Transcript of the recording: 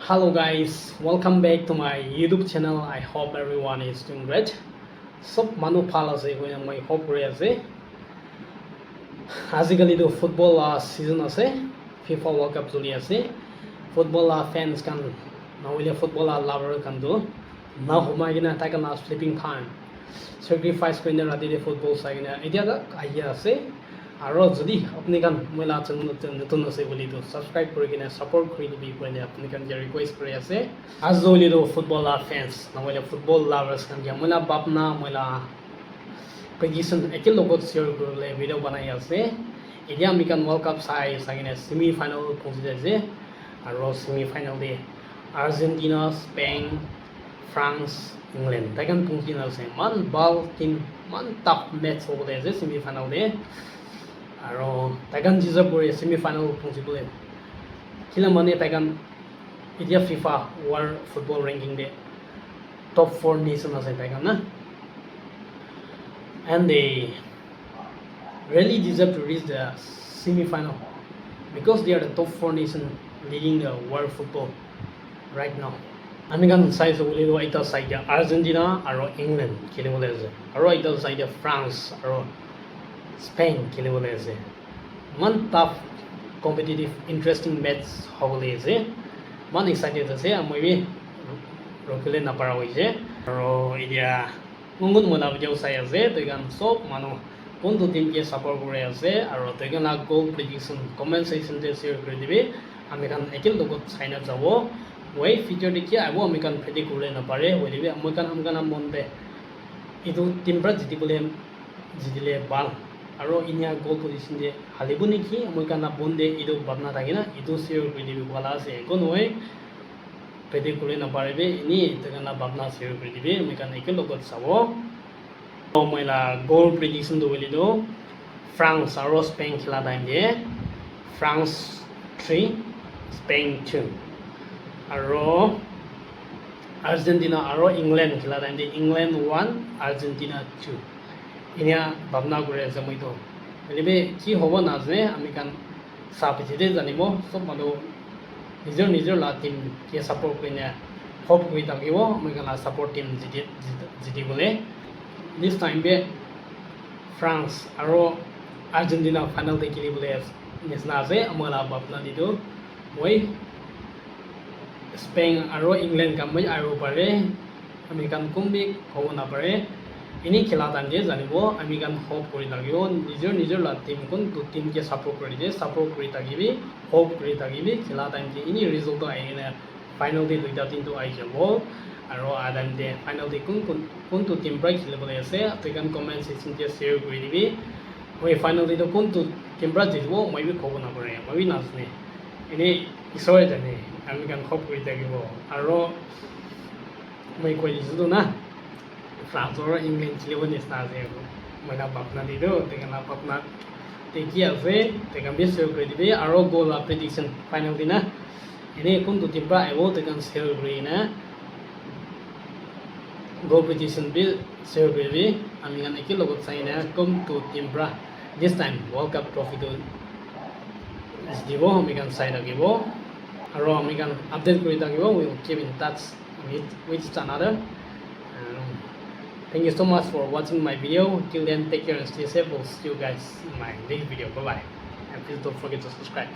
Hello guys, welcome back to my YouTube channel. I hope everyone is doing great. Sob manu phal ase hoina moi hope kori ase. Azikali to football season ase. FIFA World Cup choli ase. Football fans kan nawile football lover kan do na humai gina takan sleeping time. Sacrifice kori na rati de football sai gina etia da aia ase. আৰু যদি আপনি কান মইলা নতুন আছে বলি তো subscribe করে কিনা সাপোর্ট করে দিবি কইলে আপনি কান যে রিকোয়েস্ট করে আছে আজ জলি তো ফুটবল ফ্যান্স নমলে ফুটবল লাভার্স কান যে মইলা বাপনা মইলা প্রেডিকশন একে লগত শেয়ার করলে ভিডিও বানাই আছে এতিয়া আমি কান ওয়ার্ল্ড কাপ সাইনে সেমি ফাইনাল পৌঁছে যাইছে আৰু সেমি ফাইনাল দে আর্জেন্টিনা স্পেন ফ্রান্স ইংল্যান্ড তাইকান পৌঁছে আছে মান বল টিম মান টাফ ম্যাচ হবে যে সেমি ফাইনাল দে আৰু তাইকান জিজা পৰি সেমি ফাইনাল পৌঁছিবলৈ কিলা মানে তাইকান এতিয়া ফিফা ৱৰ্ল্ড ফুটবল ৰেংকিং দে টপ 4 নেশ্যন আছে তাইকান না and they really deserve to reach the semi-final because they are the top 4 nation leading the world football right now. আমি কান চাইছো বুলি এটা চাইড আৰ্জেণ্টিনা আৰু ইংলেণ্ড খেলিবলৈ আছে আৰু এটা চাইড ফ্ৰান্স আৰু স্পেন খেলিবলৈ আছে ইমান টাফ কম্পিটিটিভ ইণ্টাৰেষ্টিং মেটচ হ'বলৈ আছে ইমান এক্সাইটেড আছে মই ৰখিলে নাপাৰা হৈছে আৰু এতিয়া কোন মনা ভিডিঅ' চাই আছে তইকান চব মানুহ কোনটো টিমকে ছাপৰ্ট কৰি আছে আৰু তইকান গ'ল প্ৰেডিকশ্যন কমেণ্ট ছেকশ্যনতে শ্বেয়াৰ কৰি দিবি আমি কান একে লগত চাই নাযাব মই ফিউচাৰ দেখি আহিব আমি কান প্ৰেডিক্ট কৰিব নাপাৰে হৈ দিবি মই কান মন দে এইটো টিম পৰা জিতিলে ভাল আৰু ইনিয়া গ'ল পজিশ্যন দিয়ে হালিব নেকি মই কানা বন্ধে এইটো ভাবনা থাকে না এইটো শ্বেয়াৰ কৰি দিবি ভালা আছে একো নহয় প্ৰেডিক্ট কৰি নাপাৰিবি এনেই এইটো কানা ভাবনা শ্বেয়াৰ কৰি দিবি মই কানা একে লগত চাব মইলা গ'ল প্ৰেডিকশ্যনটো বুলিতো ফ্ৰান্স আৰু স্পেইন খেলা টাইম দিয়ে ফ্ৰান্স 3 স্পেইন 2 আৰু আৰ্জেণ্টিনা আৰু ইংলেণ্ড খেলা টাইম দিয়ে ইংলেণ্ড 1 আৰ্জেণ্টিনা 2 ইনিয়া ভাবনা কৰি আছে মইতো বুলিবি কি হ'ব নাজানে আমি কান চাপিছিতে জানিব চব মানুহ নিজৰ টিমকে ছাপৰ্ট কৰিনে হোপ কৰি থাকিব আমি কান ছাপৰ্ট টিম জিতিবলৈ দিছ টাইম বে ফ্ৰান্স আৰু আৰ্জেণ্টিনা ফাইনেলতে খেলিবলৈ নিচিনা আছে আমাৰ ভাবনা দিটো মই স্পেইন আৰু ইংলেণ্ড কামৈ আহিব পাৰে আমি কান কোনবি হ'ব নাপাৰে এনেই খেলা টাইম দিয়ে জানিব আমি কান হোপ কৰি থাকিব নিজৰ টিম কোনটো টিমকে ছাপৰ্ট কৰি দিয়ে ছাপৰ্ট কৰি থাকিবি হোপ কৰি থাকিবি খেলা টাইম দিয়ে এনেই ৰিজাল্টটো আহি কিনে ফাইনেলতে দুইটা টিমটো আহি যাব আৰু আদান দিয়ে ফাইনেলতে কোনটো টিম পৰা খেলিবলৈ আছে তই কান কমেণ্ট ছেকশ্যনতে শ্বেয়াৰ কৰি দিবি মই ফাইনেলতে কোনটো টিম পৰা জিতিব মই ক'ব নাপাৰে মই নাজানে এনেই ঈশ্বৰে জানে আমি কান হোপ কৰি থাকিব আৰু মই কৈ দিছিলোঁ না ফ্ৰান্সৰ ইংলেণ্ড খেলিব নিচিনা আছে মইনা ভাবনা দিলোঁ তেখেতৰ ভাবনা কি আছে তেখেত শ্বেয়াৰ কৰি দিবি আৰু গ'ল প্ৰেডিকশ্যন ফাইনেল দিনা এনেই কোনটো টিম পৰা আহিব তেখেত শ্বেয়াৰ কৰি কিনে গ'ল প্ৰেডিকশ্যন বি শ্বেয়াৰ কৰিবি আমি কান একে লগত চাই কিনে কোনটো টিম পৰা দিছ টাইম ৱৰ্ল্ড কাপ ট্ৰফিটো জিতিব আমি কান চাই থাকিব আৰু আমি কান আপডেট কৰি থাকিব will keep in touch with another. Thank you so much for watching my video. Till then, take care and stay safe. We'll see you guys in my next video. Bye bye, and please don't forget to subscribe.